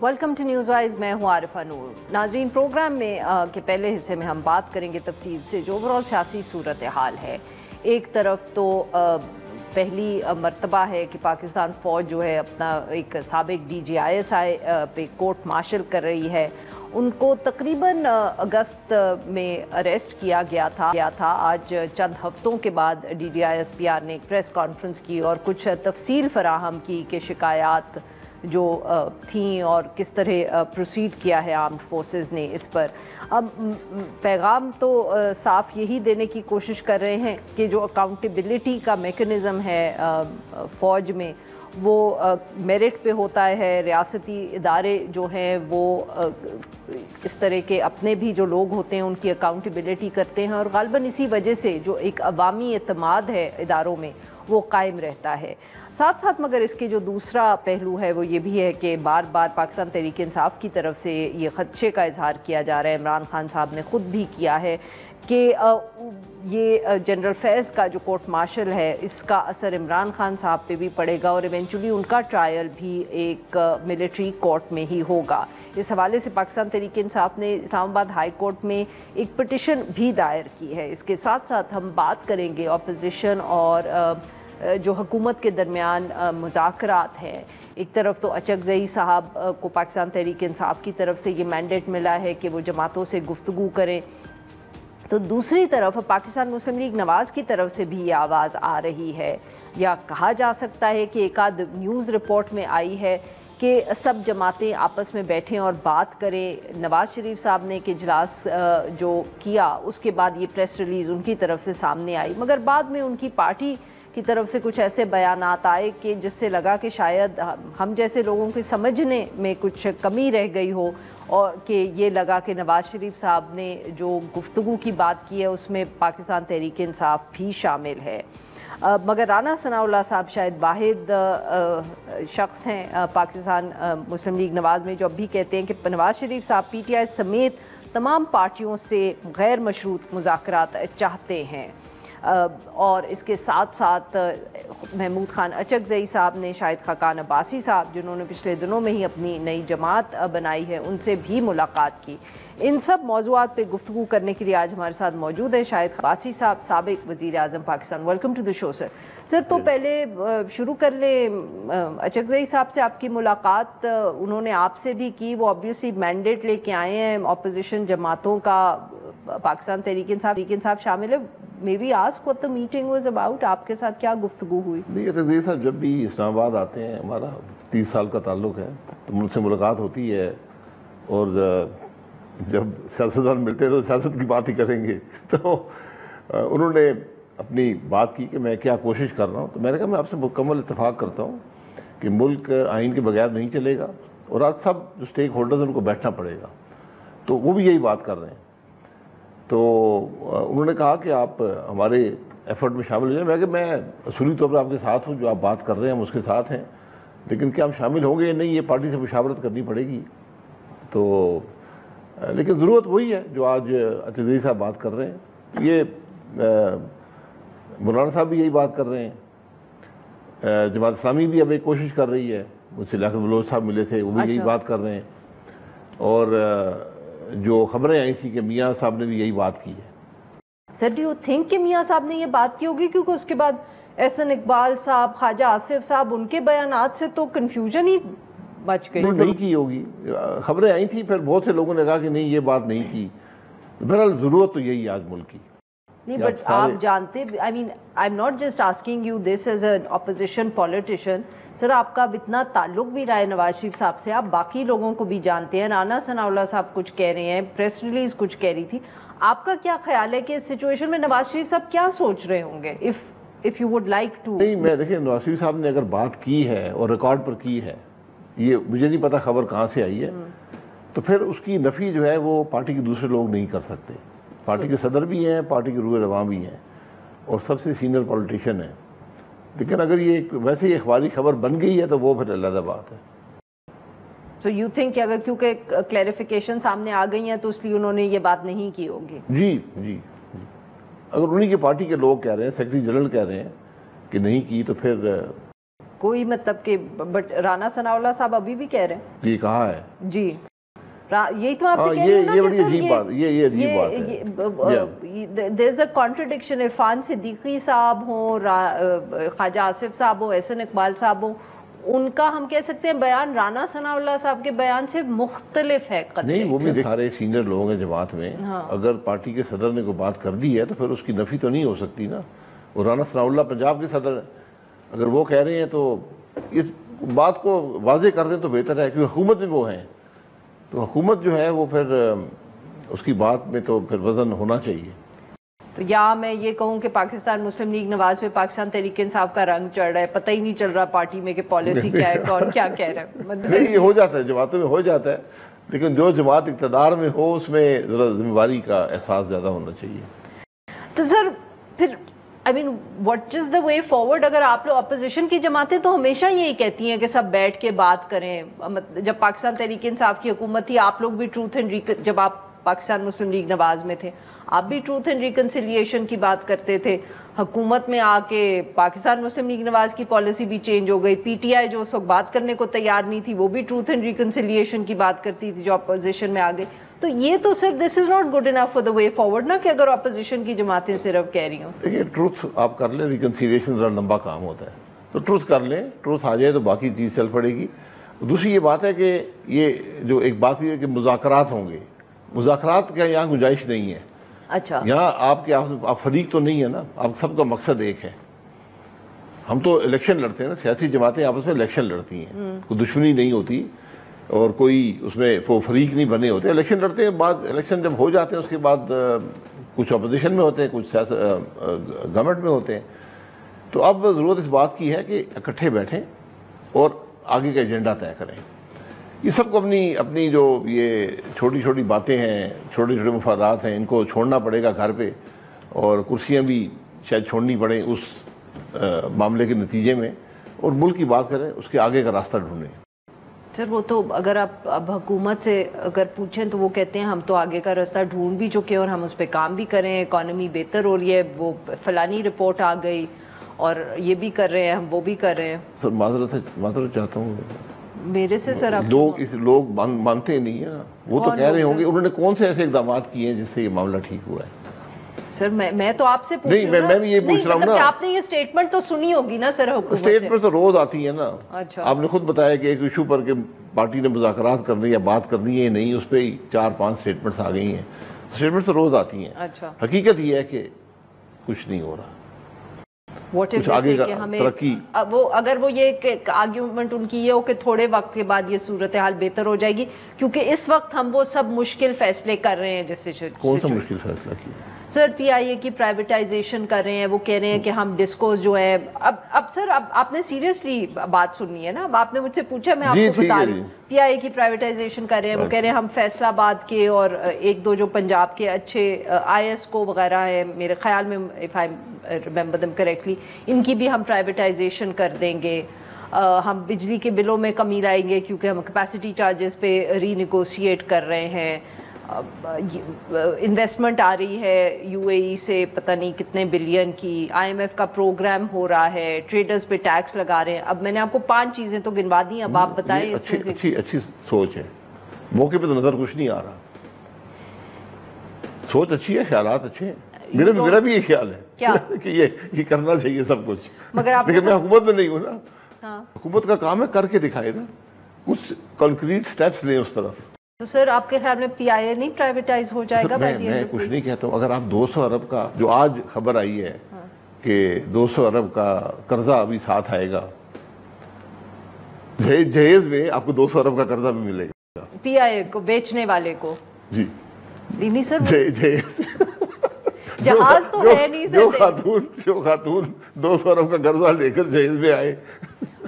Welcome to news wise, میں ہوں عارفہ نور۔ ناظرین، پروگرام میں کے پہلے حصے میں ہم بات کریں گے تفصیل سے جو اوورآل سیاسی صورتحال ہے۔ ایک طرف تو پہلی مرتبہ ہے کہ پاکستان فوج جو ہے اپنا ایک سابق DGISI پہ کورٹ مارشل کر رہی ہے۔ ان کو تقریباً اگست میں اریسٹ کیا گیا تھا۔ آج چند ہفتوں کے بعد DGISPR نے ایک پریس کانفرنس کی اور کچھ تفصیل فراہم کی کہ شکایات جو تھیں اور کس طرح پروسیڈ کیا ہے آرمڈ فورسز نے اس پر۔ اب پیغام تو صاف یہی دینے کی کوشش کر رہے ہیں کہ جو اکاؤنٹیبلٹی کا میکنزم ہے فوج میں وہ میرٹ پہ ہوتا ہے۔ ریاستی ادارے جو ہیں وہ اس طرح کے اپنے بھی جو لوگ ہوتے ہیں ان کی اکاؤنٹیبلٹی کرتے ہیں، اور غالباً اسی وجہ سے جو ایک عوامی اعتماد ہے اداروں میں وہ قائم رہتا ہے۔ ساتھ ساتھ مگر اس کے جو دوسرا پہلو ہے وہ یہ بھی ہے کہ بار بار پاکستان تحریک انصاف کی طرف سے یہ خدشے کا اظہار کیا جا رہا ہے، عمران خان صاحب نے خود بھی کیا ہے کہ یہ جنرل فیض کا جو کورٹ مارشل ہے اس کا اثر عمران خان صاحب پہ بھی پڑے گا اور ایونچولی ان کا ٹرائل بھی ایک ملٹری کورٹ میں ہی ہوگا۔ اس حوالے سے پاکستان تحریک انصاف نے اسلام آباد ہائی کورٹ میں ایک پٹیشن بھی دائر کی ہے۔ اس کے ساتھ ساتھ ہم بات کریں گے اپوزیشن اور جو حکومت کے درمیان مذاکرات ہیں۔ ایک طرف تو اچکزئی صاحب کو پاکستان تحریک انصاف کی طرف سے یہ مینڈیٹ ملا ہے کہ وہ جماعتوں سے گفتگو کریں، تو دوسری طرف پاکستان مسلم لیگ نواز کی طرف سے بھی یہ آواز آ رہی ہے، یا کہا جا سکتا ہے کہ ایک آدھ نیوز رپورٹ میں آئی ہے کہ سب جماعتیں آپس میں بیٹھیں اور بات کریں۔ نواز شریف صاحب نے ایک اجلاس جو کیا اس کے بعد یہ پریس ریلیز ان کی طرف سے سامنے آئی، مگر بعد میں ان کی پارٹی کی طرف سے کچھ ایسے بیانات آئے کہ جس سے لگا کہ شاید ہم جیسے لوگوں کے سمجھنے میں کچھ کمی رہ گئی ہو، اور کہ یہ لگا کہ نواز شریف صاحب نے جو گفتگو کی بات کی ہے اس میں پاکستان تحریک انصاف بھی شامل ہے۔ مگر رانا ثناء اللہ صاحب شاید واحد شخص ہیں پاکستان مسلم لیگ نواز میں جو اب بھی کہتے ہیں کہ نواز شریف صاحب PTI سمیت تمام پارٹیوں سے غیر مشروط مذاکرات چاہتے ہیں۔ اور اس کے ساتھ ساتھ محمود خان اچکزئی صاحب نے شاہد خاقان عباسی صاحب جنہوں نے پچھلے دنوں میں ہی اپنی نئی جماعت بنائی ہے ان سے بھی ملاقات کی۔ ان سب موضوعات پہ گفتگو کرنے کے لیے آج ہمارے ساتھ موجود ہے شاہد عباسی صاحب، سابق وزیر اعظم پاکستان۔ ویلکم ٹو دی شو سر۔ سر تو پہلے شروع کر لیں اچکزئی صاحب سے، آپ کی ملاقات انہوں نے آپ سے بھی کی، وہ آبویسلی مینڈیٹ لے کے آئے ہیں اپوزیشن جماعتوں کا، پاکستان تحریک انصاف شامل ہے۔ May be ask what the meeting was about، آپ کے ساتھ کیا گفتگو ہوئی؟ نہیں، اچکزئی صاحب جب بھی اسلام آباد آتے ہیں، ہمارا 30 سال کا تعلق ہے، تو ان سے ملاقات ہوتی ہے، اور جب سیاستدان ملتے ہیں تو سیاست کی بات ہی کریں گے۔ تو انہوں نے اپنی بات کی کہ میں کیا کوشش کر رہا ہوں، تو میں نے کہا میں آپ سے مکمل اتفاق کرتا ہوں کہ ملک آئین کے بغیر نہیں چلے گا، اور آج سب جو اسٹیک ہولڈرز ان کو بیٹھنا پڑے گا، تو وہ بھی یہی بات کر رہے ہیں۔ تو انہوں نے کہا کہ آپ ہمارے ایفرٹ میں شامل ہو جائیں۔ میں کہ میں اصولی طور پر آپ کے ساتھ ہوں، جو آپ بات کر رہے ہیں ہم اس کے ساتھ ہیں، لیکن کیا ہم شامل ہوں گے یا نہیں، یہ پارٹی سے مشاورت کرنی پڑے گی۔ تو لیکن ضرورت وہی ہے جو آج اچکزئی صاحب بات کر رہے ہیں، یہ مولانا صاحب بھی یہی بات کر رہے ہیں، جماعت اسلامی بھی اب ایک کوشش کر رہی ہے، مجھ سے لیاقت بلوچ صاحب ملے تھے وہ بھی یہی بات کر رہے ہیں، اور جو خبریں آئی تھیں کہ میاں صاحب نے بھی یہی بات کی ہے۔ سر ڈو یو تھنک کہ میاں صاحب نے یہ بات کی ہوگی، کیونکہ اس کے بعد احسن اقبال صاحب، خواجہ آصف صاحب، ان کے بیانات سے تو کنفیوژن ہی بچ گئی۔ نہیں کی ہوگی، خبریں آئی تھیں، پھر بہت سے لوگوں نے کہا کہ نہیں یہ بات نہیں کی۔ بہرحال ضرورت تو یہی آج ملک کی۔ نہیں، بٹ آپ جانتے، I mean I am not just asking you this as an opposition politician, sir آپ کا اب اتنا تعلق بھی رہا ہے نواز شریف صاحب سے، آپ باقی لوگوں کو بھی جانتے ہیں، رانا ثناء اللہ صاحب کچھ کہہ رہے ہیں، پریس ریلیز کچھ کہہ رہی تھی، آپ کا کیا خیال ہے کہ اس سچویشن میں نواز شریف صاحب کیا سوچ رہے ہوں گے if you would like to؟ نہیں، میں دیکھیں نواز شریف صاحب نے اگر بات کی ہے اور ریکارڈ پر کی ہے، یہ مجھے نہیں پتا خبر کہاں سے آئی ہے، تو پھر اس کی نفی جو ہے وہ پارٹی کے دوسرے لوگ نہیں کر سکتے۔ پارٹی کے صدر بھی ہیں، پارٹی کے روح رواں بھی ہیں، اور سب سے سینئر پولیٹیشین ہیں، لیکن اگر یہ ویسے ہی اخباری خبر بن گئی ہے تو وہ پھر علیحدہ بات ہے۔ تو یو تھنک کہ اگر کیونکہ کلیریفیکیشن سامنے آ گئی ہیں تو اس لیے انہوں نے یہ بات نہیں کی ہوگی؟ جی، اگر انہی کی پارٹی کے لوگ کہہ رہے ہیں، سیکرٹری جنرل کہہ رہے ہیں کہ نہیں کی، تو پھر کوئی مطلب کہ بٹ رانا ثناءاللہ صاحب ابھی بھی کہہ رہے ہیں یہ کہا ہے جی یہی تو آپ سے کہہ رہے ہیں نا یہ بڑی عجیب بات یہ عجیب بات ہے. دیر از اے کانٹرڈکشن. عرفان صدیقی صاحب ہوں, خواجہ آصف صاحب ہوں, احسن اقبال صاحب ہوں, ان کا ہم کہہ سکتے ہیں بیان رانا ثناءاللہ صاحب کے بیان سے مختلف ہے. نہیں, وہ بھی سارے سینئر لوگ ہیں جماعت میں, اگر پارٹی کے صدر نے کوئی بات کر دی ہے تو پھر اس کی نفی تو نہیں ہو سکتی نا. اور رانا ثناءاللہ پنجاب کے صدر اگر وہ کہہ رہے ہیں تو اس بات کو واضح کر دیں تو بہتر ہے, کیونکہ حکومت میں وہ ہیں, تو حکومت جو ہے وہ پھر اس کی بات میں تو پھر وزن ہونا چاہیے. تو یا میں یہ کہوں کہ پاکستان مسلم لیگ نواز پہ پاکستان تحریک انصاف کا رنگ چڑھ رہا ہے, پتہ ہی نہیں چل رہا پارٹی میں کہ پالیسی کیا ہے, کون کیا کہہ رہا ہے. نہیں, یہ ہو جاتا ہے, جماعتوں میں ہو جاتا ہے, لیکن جو جماعت اقتدار میں ہو اس میں ذرا ذمہ داری کا احساس زیادہ ہونا چاہیے. تو سر پھر I mean what is the way forward؟ اگر آپ لوگ اپوزیشن کی جماعتیں تو ہمیشہ یہی کہتی ہیں کہ سب بیٹھ کے بات کریں. جب پاکستان تحریک انصاف کی حکومت تھی آپ لوگ بھی جب آپ پاکستان مسلم لیگ نواز میں تھے آپ بھی ٹروتھ اینڈ ریکنسیلیشن کی بات کرتے تھے. حکومت میں آ کے پاکستان مسلم لیگ نواز کی پالیسی بھی چینج ہو گئی. پی ٹی آئی جو اس وقت بات کرنے کو تیار نہیں تھی وہ بھی ٹروتھ اینڈ ریکنسیلیشن کی بات کرتی تھی جو اپوزیشن میں آ گئی. تو یہ تو sir this is not good enough for the way forward نا, کہ اگر اپوزیشن کی جماعتیں صرف کہہ رہی ہوں. دیکھیے ٹروتھ آپ کر لیں, ریکنسیلیشن ذرا لمبا کام ہوتا ہے, تو ٹروتھ کر لیں, ٹروتھ آ جائے تو باقی چیز چل پڑے گی. دوسری یہ بات ہے کہ یہ جو ایک بات یہ ہے کہ مذاکرات ہوں گے, مذاکرات کا یہاں گنجائش نہیں ہے. اچھا, یہاں آپ فریق تو نہیں ہے نا, آپ سب کا مقصد ایک ہے. ہم تو الیکشن لڑتے ہیں نا, سیاسی جماعتیں آپس میں الیکشن لڑتی ہیں, کوئی دشمنی نہیں ہوتی اور کوئی اس میں فریق نہیں بنے ہوتے, الیکشن لڑتے ہیں. بعد الیکشن جب ہو جاتے ہیں اس کے بعد کچھ اپوزیشن میں ہوتے ہیں, کچھ گورنمنٹ میں ہوتے ہیں. تو اب ضرورت اس بات کی ہے کہ اکٹھے بیٹھیں اور آگے کا ایجنڈا طے کریں. یہ سب کو اپنی جو یہ چھوٹی چھوٹی باتیں ہیں, چھوٹے چھوٹے مفادات ہیں, ان کو چھوڑنا پڑے گا گھر پہ, اور کرسیاں بھی شاید چھوڑنی پڑیں اس معاملے کے نتیجے میں, اور ملک کی بات کریں, اس کے آگے کا راستہ ڈھونڈیں. سر وہ تو اگر آپ اب حکومت سے اگر پوچھیں تو وہ کہتے ہیں ہم تو آگے کا راستہ ڈھونڈ بھی چکے ہیں اور ہم اس پہ کام بھی کریں, اکانومی بہتر ہو رہی ہے, وہ فلانی رپورٹ آ گئی اور یہ بھی کر رہے ہیں, ہم وہ بھی کر رہے ہیں. سر معذرت چاہتا ہوں, میرے سے سر لوگ مانتے نہیں ہیں نا, وہ تو کہہ رہے ہوں گے انہوں نے کون سے ایسے اقدامات کیے ہیں جس سے یہ معاملہ ٹھیک ہوا ہے. سر میں تو آپ سے پوچھ رہی ہوں, میں بھی یہ پوچھ رہا ہوں نا, آپ نے یہ سٹیٹمنٹ تو سنی ہوگی نا سر حکومت سے. سٹیٹمنٹ تو روز آتی ہے نا. اچھا, آپ نے خود بتایا کہ ایک ایشو پر کہ پارٹی نے مذاکرات کرنی یا بات کرنی ہے نہیں, اس پہ 4-5 سٹیٹمنٹس آ گئی ہیں. سٹیٹمنٹس تو روز آتی ہیں. اچھا, حقیقت یہ ہے کہ کچھ نہیں ہو رہا. اگر وہ یہ آرگیومنٹ ان کی یہ ہو کہ تھوڑے وقت کے بعد یہ صورتحال بہتر ہو جائے گی, کیونکہ اس وقت ہم وہ سب مشکل فیصلے کر رہے ہیں. جیسے کون سا مشکل فیصلہ کیا سر؟ پی آئی اے کی پرائیویٹائزیشن کر رہے ہیں, وہ کہہ رہے ہیں کہ ہم ڈسکوز جو ہے اب سر آپ نے سیریسلی بات سننی ہے نا, اب آپ نے مجھ سے پوچھا, میں آپ کو بتا رہی ہوں. پی آئی اے کی پرائیویٹائزیشن کر رہے ہیں, وہ کہہ رہے ہیں ہم فیصل آباد کے اور 1-2 جو پنجاب کے اچھے آئی ایس کو وغیرہ ہیں, میرے خیال میں if I remember them correctly, ان کی بھی ہم پرائیویٹائزیشن کر دیں گے. ہم بجلی کے بلوں میں کمی لائیں گے کیونکہ ہم کیپیسٹی چارجز پہ ری نیگوشیٹ کر رہے ہیں. انویسٹمنٹ آ رہی ہے یو اے ای سے پتہ نہیں کتنے بلین کی, آئی ایم ایف کا پروگرام ہو رہا ہے, ٹریڈرز پہ ٹیکس لگا رہے ہیں. اب میں نے آپ کو 5 چیزیں تو گنوا دی, اب آپ بتائیں. اچھی سوچ ہے, موقع پہ تو نظر کچھ نہیں آ رہا. سوچ اچھی ہے, خیالات اچھے ہیں, میرا بھی یہ خیال ہے کہ یہ کرنا چاہیے سب کچھ, لیکن میں حکومت میں نہیں ہوں نا. حکومت کا کام ہے کر کے دکھائے نا, کچھ کنکریٹ سٹیپس لیں اس طرف. تو سر آپ کے خیال میں پی آئی اے نہیں پرائیویٹائز ہو جائے گا؟ میں کچھ نہیں کہتا ہوں. اگر آپ 200 ارب کا جو آج خبر آئی ہے کہ 200 ارب کا قرضہ ابھی ساتھ آئے گا, جہیز میں آپ کو 200 ارب کا قرضہ بھی ملے گا پی آئی اے کو بیچنے والے کو. جی نہیں سر, جہیز جہاز تو ہے نہیں سر. جو خاتون 200 ارب کا قرضہ لے کر جہیز میں آئے.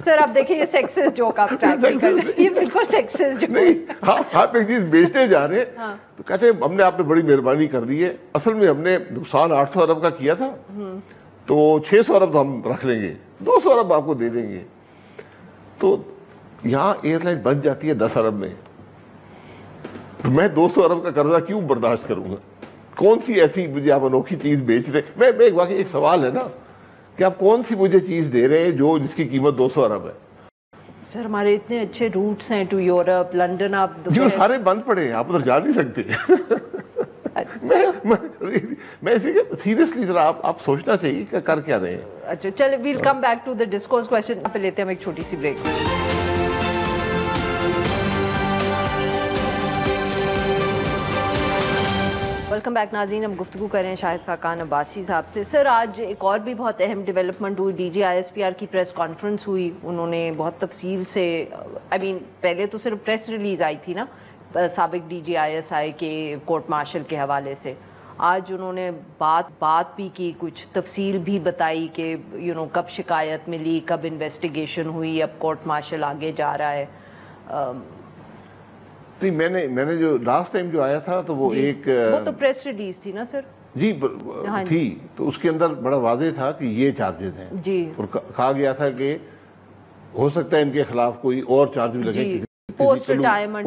سر آپ دیکھیں یہ سیکسس جوک آپ ٹرائی کر رہے ہیں, یہ بالکل سیکسس جوک نہیں. آپ ایک چیز بیچنے جا رہے ہیں تو کہتے ہیں ہم نے آپ پہ بڑی مہربانی کر دی ہے, اصل میں ہم نے نقصان 800 ارب کا کیا تھا تو 600 ارب تو ہم رکھ لیں گے, 200 ارب آپ کو دے دیں گے. تو یہاں ایئر لائن بن جاتی ہے 10 ارب میں, تو میں 200 ارب کا قرضہ کیوں برداشت کروں گا؟ کون سی ایسی مجھے آپ انوکھی چیز بیچ رہے ہیں؟ میں ایک واقعی ایک سوال ہے نا کہ آپ کون سی مجھے چیز دے رہے ہیں جس کی قیمت 200 ارب ہے. سر ہمارے اتنے اچھے روٹس ہیں ٹو یورپ, لنڈن, آپ جی وہ سارے بند پڑے ہیں, آپ ادھر جا نہیں سکتے. میں سیریسلی ذرا آپ سوچنا چاہیے کہ کر کیا رہے ہیں. اچھا چلے, welcome back to the discourse question پہ لیتے ہیں ہم ایک چھوٹی سی بریک. ویلکم بیک ناظرین, ہم گفتگو کر رہے ہیں شاہد خاقان عباسی صاحب سے. سر آج ایک اور بھی بہت اہم ڈیولپمنٹ ہوئی, DGISPR کی پریس کانفرنس ہوئی. انہوں نے بہت تفصیل سے پہلے تو صرف پریس ریلیز آئی تھی نا سابق DGISI کے کورٹ مارشل کے حوالے سے. آج انہوں نے بات بھی کی, کچھ تفصیل بھی بتائی کہ کب شکایت ملی, کب انویسٹیگیشن ہوئی, اب کورٹ مارشل آگے جا رہا ہے. نہیں, میں نے جو لاسٹ ٹائم جو آیا تھا تو وہ ایک وہ تو پریس ریلیز تھی نا سر. جی تھی, تو اس کے اندر بڑا واضح تھا کہ یہ چارجز ہیں جی, اور کہا گیا تھا کہ ہو سکتا ہے ان کے خلاف کوئی اور چارج بھی لگے پوسٹ ریٹائرمنٹ.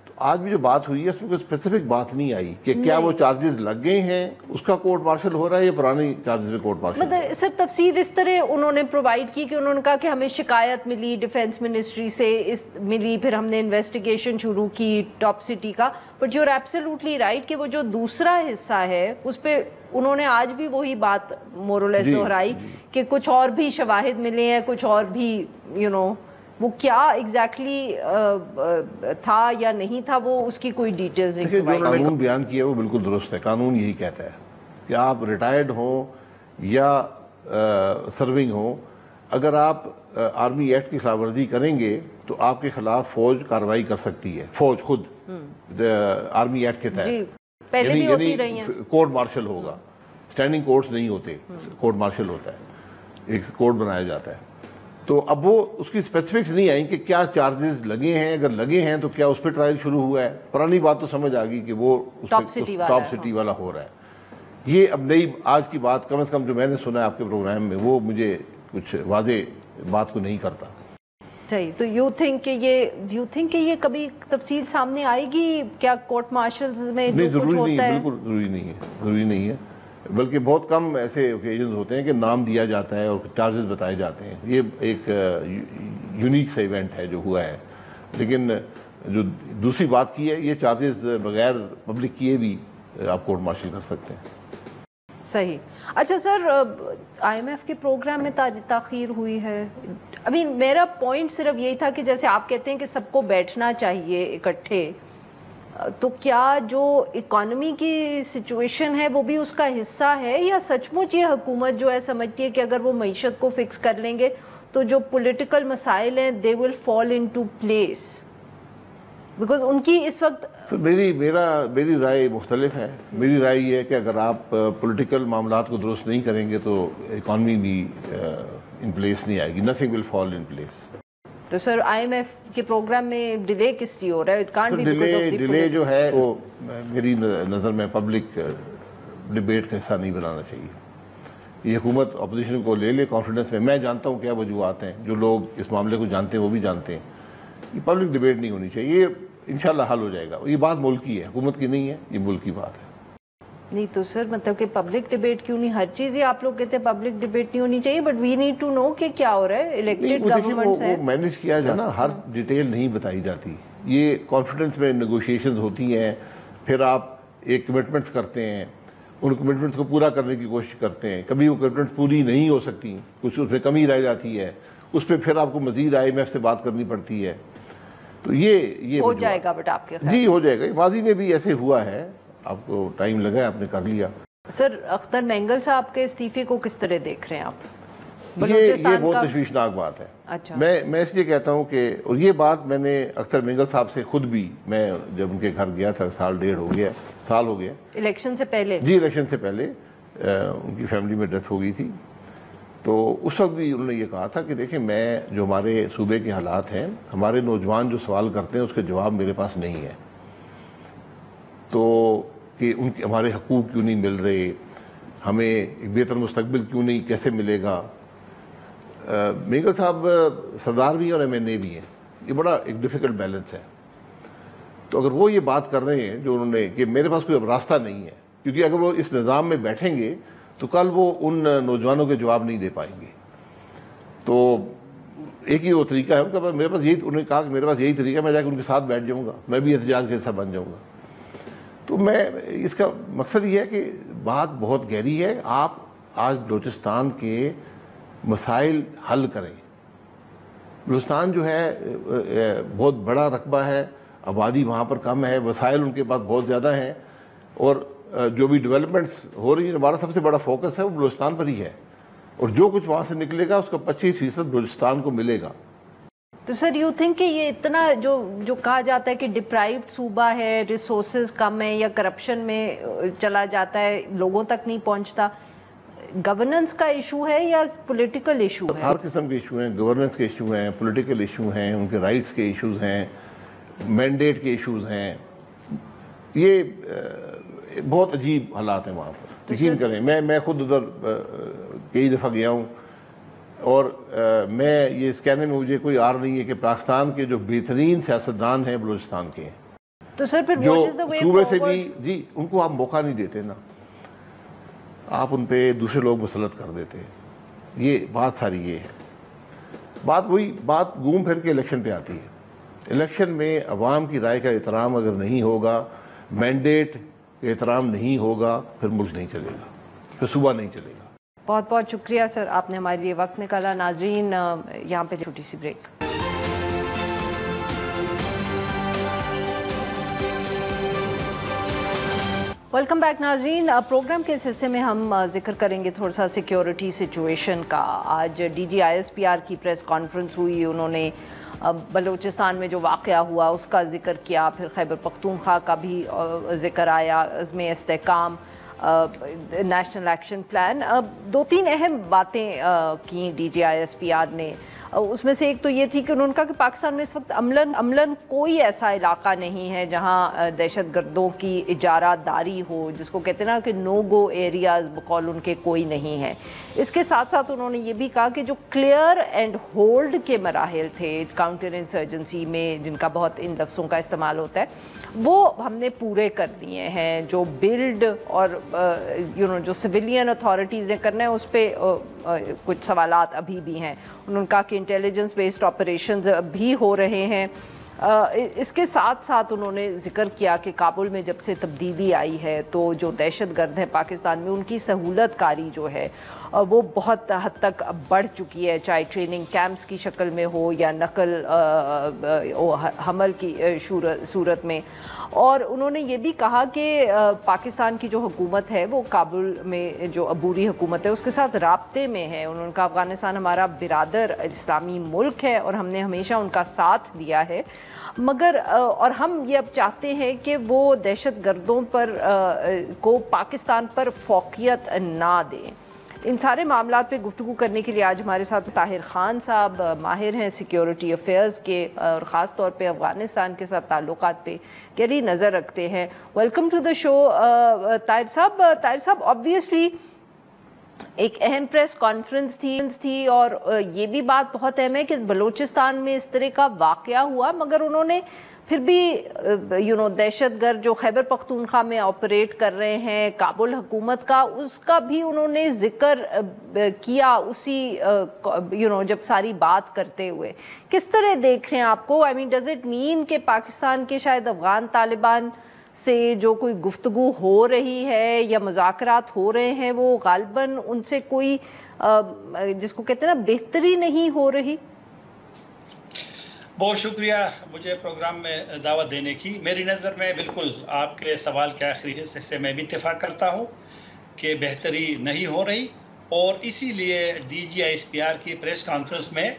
تو آج بھی جو بات ہوئی ہے اس میں کوئی اسپیسیفک بات نہیں آئی کہ کیا وہ چارجز لگ گئے ہیں, اس کا کورٹ مارشل ہو رہا ہے یا پرانی چارجز پہ کورٹ مارشل. مطلب سر تفصیل اس طرح انہوں نے پرووائڈ کی کہ انہوں نے کہا کہ ہمیں شکایت ملی ڈیفینس منسٹری سے ملی, پھر ہم نے انویسٹیگیشن شروع کی ٹاپ سٹی کا. But you are absolutely right کہ وہ جو دوسرا حصہ ہے اس پہ انہوں نے آج بھی وہی بات مور اور لیس دہرائی کہ کچھ اور بھی شواہد ملے ہیں, کچھ اور بھی وہ کیا ایگزیکٹلی تھا یا نہیں تھا, وہ اس کی کوئی ڈیٹیلز نہیں. جو انہوں نے قانون بیان کیا وہ بالکل درست ہے. قانون یہی کہتا ہے کہ آپ ریٹائرڈ ہوں یا سرونگ ہوں, اگر آپ آرمی ایکٹ کی خلاف ورزی کریں گے تو آپ کے خلاف فوج کارروائی کر سکتی ہے, فوج خود آرمی ایکٹ کے تحت. پہلے بھی ہوتی رہی ہیں. کورٹ مارشل ہوگا, اسٹینڈنگ کورٹس نہیں ہوتے, کورٹ مارشل ہوتا ہے, ایک کورٹ بنایا جاتا ہے. تو اب وہ اس کی اسپیسیفکس نہیں آئیں کہ کیا چارجز لگے ہیں, اگر لگے ہیں تو کیا اس پہ ٹرائل شروع ہوا ہے. پرانی بات تو سمجھ آ گئی کہ وہ ٹاپ سٹی والا ہو رہا ہے. یہ اب نئی آج کی بات کم از کم جو میں نے سنا ہے آپ کے پروگرام میں وہ مجھے کچھ واضح بات کو نہیں کرتا. صحیح. تو یو تھنک کہ یہ کبھی تفصیل سامنے آئے گی کیا کورٹ مارشلز میں جو کچھ ہوتا ہے؟ بالکل ضروری نہیں ہے, بلکہ بہت کم ایسے اوکیزنز ہوتے ہیں کہ نام دیا جاتا ہے اور چارجز بتائے جاتے ہیں. یہ ایک یونیک سا ایونٹ ہے جو ہوا ہے. لیکن جو دوسری بات کی ہے, یہ چارجز بغیر پبلک کیے بھی آپ کورٹ مارشل کر سکتے ہیں. صحیح. اچھا سر, IMF کے پروگرام میں تاخیر ہوئی ہے. میرا پوائنٹ صرف یہی تھا کہ جیسے آپ کہتے ہیں کہ سب کو بیٹھنا چاہیے اکٹھے, تو کیا جو اکانومی کی سچویشن ہے وہ بھی اس کا حصہ ہے, یا سچ مچ یہ حکومت جو ہے سمجھتی ہے کہ اگر وہ معیشت کو فکس کر لیں گے تو جو پولیٹیکل مسائل ہیں they will fall into place, because ان کی اس وقت. میری رائے مختلف ہے. میری رائے یہ ہے کہ اگر آپ پولیٹیکل معاملات کو درست نہیں کریں گے تو اکانومی بھی ان پلیس نہیں آئے گی. Nothing will fall in place. تو سر IMF کے پروگرام میں ڈیلے کس لیے ہو رہا ہے؟ ڈیلے جو ہے وہ میری نظر میں پبلک ڈیبیٹ کا حصہ نہیں بنانا چاہیے. یہ حکومت اپوزیشن کو لے کانفیڈنس میں. میں جانتا ہوں کیا وجوہات ہیں, جو لوگ اس معاملے کو جانتے ہیں وہ بھی جانتے ہیں. یہ پبلک ڈیبیٹ نہیں ہونی چاہیے. یہ انشاءاللہ حل ہو جائے گا. یہ بات ملکی ہے, حکومت کی نہیں ہے, یہ ملک کی بات ہے. نہیں تو سر مطلب کہ پبلک ڈیبیٹ کیوں نہیں؟ ہر چیز ہی آپ لوگ کہتے ہیں پبلک ڈیبیٹ نہیں ہونی چاہیے, but we need to know کہ کیا ہو رہا ہے. الیکٹڈ گورنمنٹس ہیں, وہ مینیج کیا جائے نا, ہر ڈیٹیل نہیں بتائی جاتی. یہ کانفیڈنس میں نیگوشیشنز ہوتی ہیں, پھر آپ ایک کمٹمنٹس کرتے ہیں, ان کمٹمنٹس کو پورا کرنے کی کوشش کرتے ہیں. کبھی وہ کمٹمنٹس پوری نہیں ہو سکتی, کچھ اس میں کمی رہ جاتی ہے, اس پہ پھر آپ کو مزید IMF سے بات کرنی پڑتی ہے. تو یہ ہو جائے گا. بٹ آپ کے جی ہو جائے گا. ماضی میں بھی ایسے ہوا ہے, آپ کو ٹائم لگا ہے, آپ نے کر لیا. سر اختر مینگل صاحب کے استعفے کو کس طرح دیکھ رہے ہیں آپ؟ یہ بہت تشویشناک بات ہے. اچھا. میں اس لیے کہتا ہوں کہ, اور یہ بات میں نے اختر مینگل صاحب سے خود بھی, میں جب ان کے گھر گیا تھا, سال ہو گیا الیکشن سے پہلے. جی الیکشن سے پہلے ان کی فیملی میں ڈیتھ ہو گئی تھی. تو اس وقت بھی انہوں نے یہ کہا تھا کہ دیکھیں, میں جو ہمارے صوبے کے حالات ہیں, ہمارے نوجوان جو سوال کرتے ہیں اس کے جواب میرے پاس نہیں ہے. تو کہ ان کے ہمارے حقوق کیوں نہیں مل رہے, ہمیں ایک بہتر مستقبل کیوں نہیں, کیسے ملے گا. مینگل صاحب سردار بھی ہیں اور MNA بھی ہیں. یہ بڑا ایک ڈیفیکلٹ بیلنس ہے. تو اگر وہ یہ بات کر رہے ہیں جو انہوں نے, کہ میرے پاس کوئی اب راستہ نہیں ہے, کیونکہ اگر وہ اس نظام میں بیٹھیں گے تو کل وہ ان نوجوانوں کے جواب نہیں دے پائیں گے. تو ایک ہی وہ طریقہ ہے ان کا. میرے پاس یہی, انہوں نے کہا کہ میرے پاس یہی طریقہ ہے, میں جا کے ان کے ساتھ بیٹھ جاؤں گا, میں بھی احتجاج کا حصہ بن جاؤں گا. تو میں اس کا مقصد یہ ہے کہ بات بہت گہری ہے. آپ آج بلوچستان کے مسائل حل کریں. بلوچستان جو ہے بہت بڑا رقبہ ہے, آبادی وہاں پر کم ہے, وسائل ان کے پاس بہت زیادہ ہیں, اور جو بھی ڈیولپمنٹس ہو رہی ہیں ہمارا سب سے بڑا فوکس ہے وہ بلوچستان پر ہی ہے, اور جو کچھ وہاں سے نکلے گا اس کا 25% بلوچستان کو ملے گا. تو سر یو تھنک کہ یہ اتنا جو کہا جاتا ہے کہ ڈپرائیوڈ صوبہ ہے, ریسورسز کم ہیں یا کرپشن میں چلا جاتا ہے, لوگوں تک نہیں پہنچتا, گورننس کا ایشو ہے یا پولیٹیکل ایشو ہے؟ ہر قسم کے ایشو ہیں, گورننس کے ایشو ہیں, پولیٹیکل ایشو ہیں, ان کے رائٹس کے ایشوز ہیں, مینڈیٹ کے ایشوز ہیں. یہ بہت عجیب حالات ہیں وہاں پر, یقین کریں. میں خود ادھر کئی دفعہ گیا ہوں, اور میں یہ اس کہنے میں مجھے کوئی آر نہیں ہے کہ پاکستان کے جو بہترین سیاستدان ہیں بلوچستان کے ہیں, تو سر پھر جو صوبے سے بھی, جی ان کو آپ موقع نہیں دیتے نا, آپ ان پہ دوسرے لوگ مسلط کر دیتے ہیں. یہ بات ساری یہ ہے. بات گھوم پھر کے الیکشن پہ آتی ہے. الیکشن میں عوام کی رائے کا احترام اگر نہیں ہوگا, مینڈیٹ کا احترام نہیں ہوگا, پھر ملک نہیں چلے گا, پھر صوبہ نہیں چلے گا. بہت بہت شکریہ سر, آپ نے ہمارے لیے وقت نکالا. ناظرین یہاں پہ چھوٹی سی بریک. ویلکم بیک ناظرین. پروگرام کے اس حصے میں ہم ذکر کریں گے تھوڑا سا سیکیورٹی سچویشن کا. آج ڈی جی ISPR کی پریس کانفرنس ہوئی, انہوں نے بلوچستان میں جو واقعہ ہوا اس کا ذکر کیا, پھر خیبر پختونخوا کا بھی ذکر آیا, عزم استحکام, نیشنل ایکشن پلان. 2-3 اہم باتیں کی ڈی جی ISPR نے. اس میں سے ایک تو یہ تھی کہ انہوں نے کہا کہ پاکستان میں اس وقت عملاً کوئی ایسا علاقہ نہیں ہے جہاں دہشت گردوں کی اجارہ داری ہو, جس کو کہتے ہیں نا کہ نو گو ایریاز بقول ان کے کوئی نہیں ہے. اس کے ساتھ ساتھ انہوں نے یہ بھی کہا کہ جو کلیئر اینڈ ہولڈ کے مراحل تھے کاؤنٹر انسرجنسی میں, جن کا بہت ان لفظوں کا استعمال ہوتا ہے, وہ ہم نے پورے کر دیے ہیں. جو بلڈ اور جو سویلین اتھارٹیز نے کرنا ہے اس پہ کچھ سوالات ابھی بھی ہیں. انہوں نے کہا کہ انٹیلیجنس بیسڈ آپریشنز بھی ہو رہے ہیں. اس کے ساتھ ساتھ انہوں نے ذکر کیا کہ کابل میں جب سے تبدیلی آئی ہے تو جو دہشت گرد ہیں پاکستان میں, ان کی سہولت کاری جو ہے وہ بہت حد تک بڑھ چکی ہے, چاہے ٹریننگ کیمپس کی شکل میں ہو یا نقل حمل کی صورت میں. اور انہوں نے یہ بھی کہا کہ پاکستان کی جو حکومت ہے وہ کابل میں جو عبوری حکومت ہے اس کے ساتھ رابطے میں ہے. انہوں نے کہا افغانستان ہمارا برادر اسلامی ملک ہے اور ہم نے ہمیشہ ان کا ساتھ دیا ہے, مگر اور ہم یہ اب چاہتے ہیں کہ وہ دہشت گردوں پر کو پاکستان پر فوقیت نہ دیں. ان سارے معاملات پہ گفتگو کرنے کے لیے آج ہمارے ساتھ طاہر خان صاحب ماہر ہیں سیکیورٹی افیئرز کے, اور خاص طور پہ افغانستان کے ساتھ تعلقات پہ گہری نظر رکھتے ہیں. ویلکم ٹو دا شو طاہر صاحب. آبویسلی ایک اہم پریس کانفرنس تھی اور یہ بھی بات بہت اہم ہے کہ بلوچستان میں اس طرح کا واقعہ ہوا, مگر انہوں نے پھر بھی دہشت گرد جو خیبر پختونخوا میں آپریٹ کر رہے ہیں, کابل حکومت کا, اس کا بھی انہوں نے ذکر کیا اسی جب ساری بات کرتے ہوئے. کس طرح دیکھ رہے ہیں آپ کو؟ ڈز اٹ مین کہ پاکستان کے شاید افغان طالبان سے جو کوئی گفتگو ہو رہی ہے یا مذاکرات ہو رہے ہیں وہ غالباً ان سے کوئی جس کو کہتے ہیں نا بہتری نہیں ہو رہی؟ بہت شکریہ مجھے پروگرام میں دعوت دینے کی. میری نظر میں بالکل آپ کے سوال کے آخری حصے سے میں بھی اتفاق کرتا ہوں کہ بہتری نہیں ہو رہی, اور اسی لیے ڈی جی ISPR کی پریس کانفرنس میں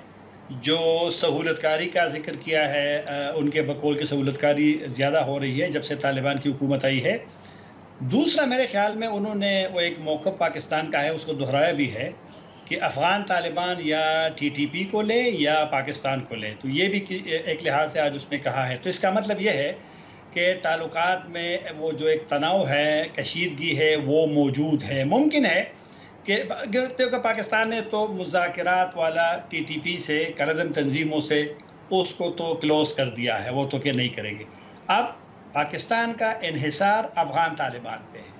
جو سہولت کاری کا ذکر کیا ہے, ان کے بقول کی سہولت کاری زیادہ ہو رہی ہے جب سے طالبان کی حکومت آئی ہے. دوسرا میرے خیال میں انہوں نے وہ ایک موقف پاکستان کا ہے اس کو دہرایا بھی ہے کہ افغان طالبان یا TTP کو لے یا پاکستان کو لے, تو یہ بھی ایک لحاظ سے آج اس نے کہا ہے. تو اس کا مطلب یہ ہے کہ تعلقات میں وہ جو ایک تناؤ ہے, کشیدگی ہے, وہ موجود ہے. ممکن ہے کہ پاکستان نے تو مذاکرات والا TTP سے, کردم تنظیموں سے اس کو تو کلوز کر دیا ہے, وہ تو کہ نہیں کریں گے. اب پاکستان کا انحصار افغان طالبان پہ ہے.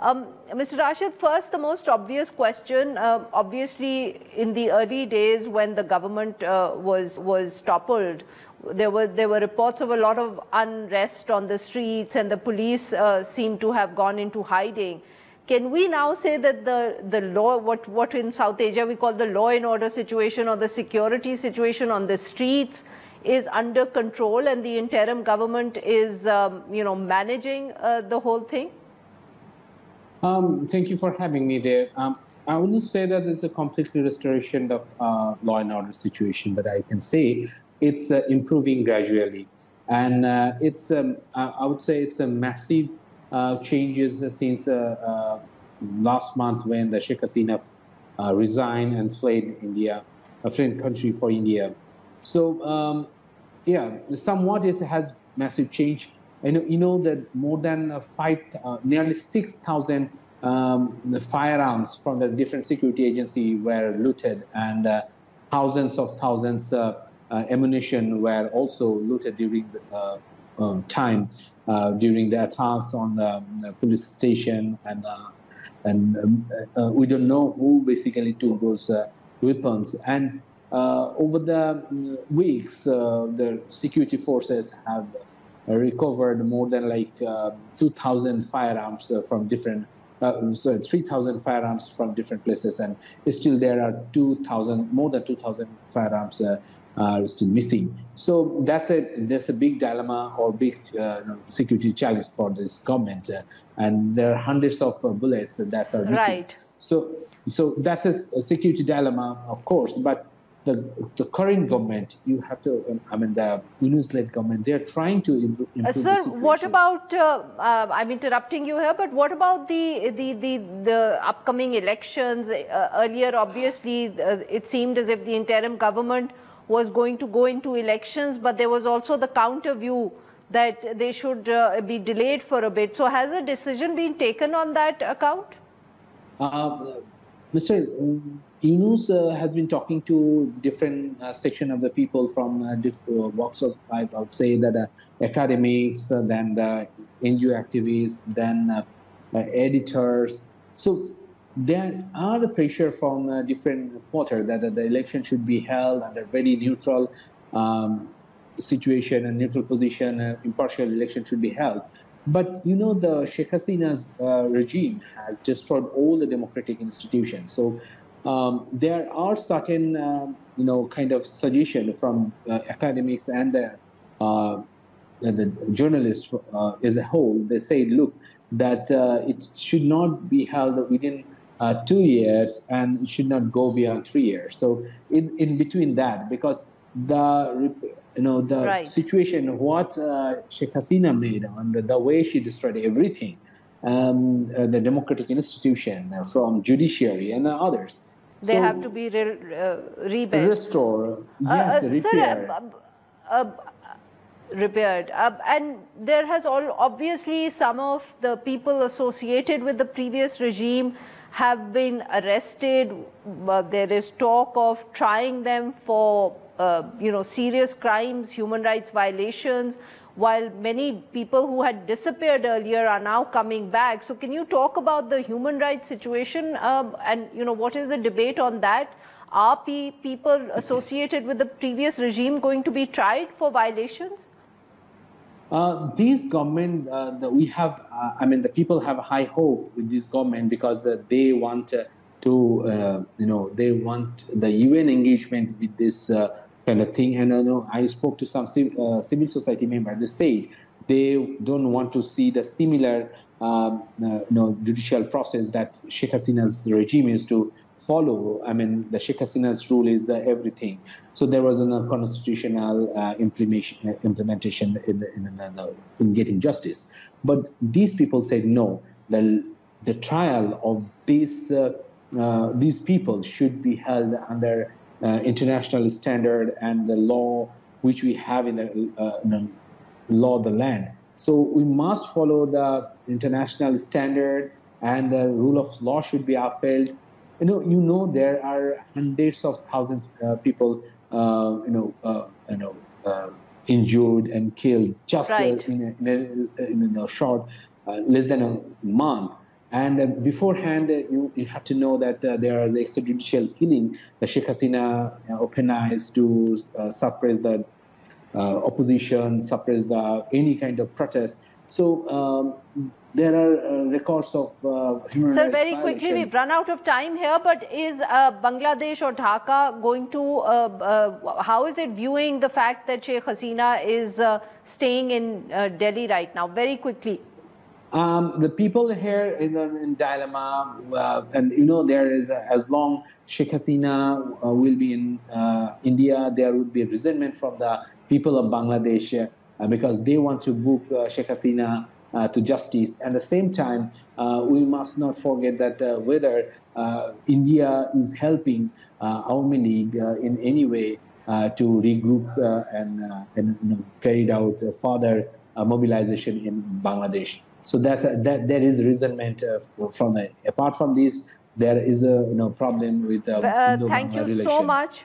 Mr. Rashid, first, the most obvious question, obviously in the early days when the government was toppled, there were reports of a lot of unrest on the streets, and the police seem to have gone into hiding. Can we now say that the law, what in South Asia we call the law and order situation or the security situation on the streets, is under control, and the interim government is, managing the whole thing? Thank you for having me there. I wouldn't say that it's a completely restoration of law and order situation, but I can say it's improving gradually. And I would say it's a massive changes since last month when the Sheikh Hasina resigned and fled India, a friend country for India. So, somewhat it has massive change. You know that more than nearly 6,000 firearms from the different security agency were looted, and thousands ammunition were also looted during the during the attacks on the police station, and we don't know who basically took those weapons. And over the weeks, the security forces have recovered more than 2,000 firearms from different, 3,000 firearms from different places, and still there are more than 2,000 firearms are still missing. So that's a big dilemma or big security challenge for this government, and there are hundreds of bullets that are missing. Right. So that's a security dilemma, of course, but the current government, you have to, the Yunus-led government, they're trying to improve the situation. Sir, what about, I'm interrupting you here, but what about the upcoming elections? Earlier, obviously, it seemed as if the interim government was going to go into elections, but there was also the counter view that they should be delayed for a bit. So has a decision been taken on that account? Mr. Yunus has been talking to different section of the people from different walks of life. I would say that academics, then the NGO activists, then editors. So there are the pressure from different quarters that the election should be held under very neutral situation and neutral position. Impartial election should be held. But the Sheikh Hasina's regime has destroyed all the democratic institutions. So there are certain, kind of suggestion from academics and the journalists as a whole. They say, look, that it should not be held within 2 years, and it should not go beyond 3 years. So in between that, because the right. situation, what Sheikh Hasina made, and the way she destroyed everything, the democratic institution from judiciary and others. They have to be rebuilt. Restore, yes, repaired. Repaired. And there has obviously some of the people associated with the previous regime have been arrested. There is talk of trying them for serious crimes, human rights violations, while many people who had disappeared earlier are now coming back. So can you talk about the human rights situation and what is the debate on that? Are people associated with the previous regime going to be tried for violations? These government, we have, the people have high hope with this government because they want they want the UN engagement with this kind of thing. And I spoke to some civil society members. They say they don't want to see the similar, judicial process that Sheikh Hasina's regime is to follow. The Sheikh Hasina's rule is everything. So there was a constitutional implementation in getting justice. But these people said no. The trial of these people should be held under international standard and the law which we have in the law of the land. So we must follow the international standard, and the rule of law should be upheld. There are hundreds of thousands of people, injured and killed just right. in a short, less than a month. And beforehand, you have to know that there is extrajudicial killing. The Sheikh Hasina open eyes to suppress the opposition, suppress any kind of protest. So there are records of human Sir, rights very violation. quickly, we've run out of time here, but is Bangladesh or Dhaka going to, how is it viewing the fact that Sheikh Hasina is staying in Delhi right now? Very quickly. The people here in dilemma, and there is as long Sheikh Hasina will be in India, there would be a resentment from the people of Bangladesh because they want to book Sheikh Hasina to justice. At the same time, we must not forget that whether India is helping Awami League in any way to regroup and carried out further mobilization in Bangladesh. So there is resentment from apart from this, there is a problem with thank you so much